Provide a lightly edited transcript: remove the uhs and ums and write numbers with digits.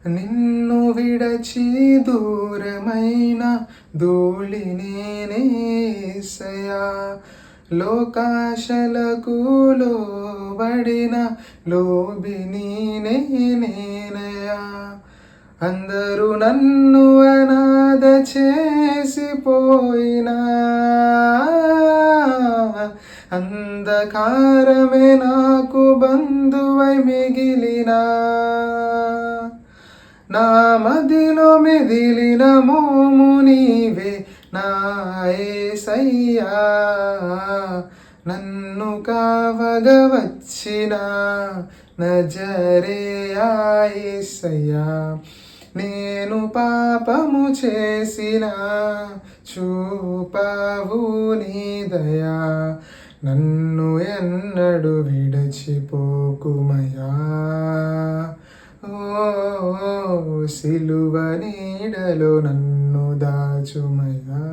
నిన్ను విడచి దూరమైన ధూళి నేనేసయా, లోకాశలకు లోబడిన లోబిని నేనయా. అందరూ నన్ను అనాథ చేసిపోయినా, అంధకారమే నాకు బంధువై మిగిలినా, నా మదిలో మెదిలిన మోము నీవే నా యేసయ్యా. నన్ను కావగ వచ్చిన నజరేయా యేసయ్యా. నేను పాపము చేసిన చూపావు నీ దయా, నన్ను ఎన్నడు విడచిపోకుమయా. ఓ సిలువ నీడలో నన్ను దాచుమయా.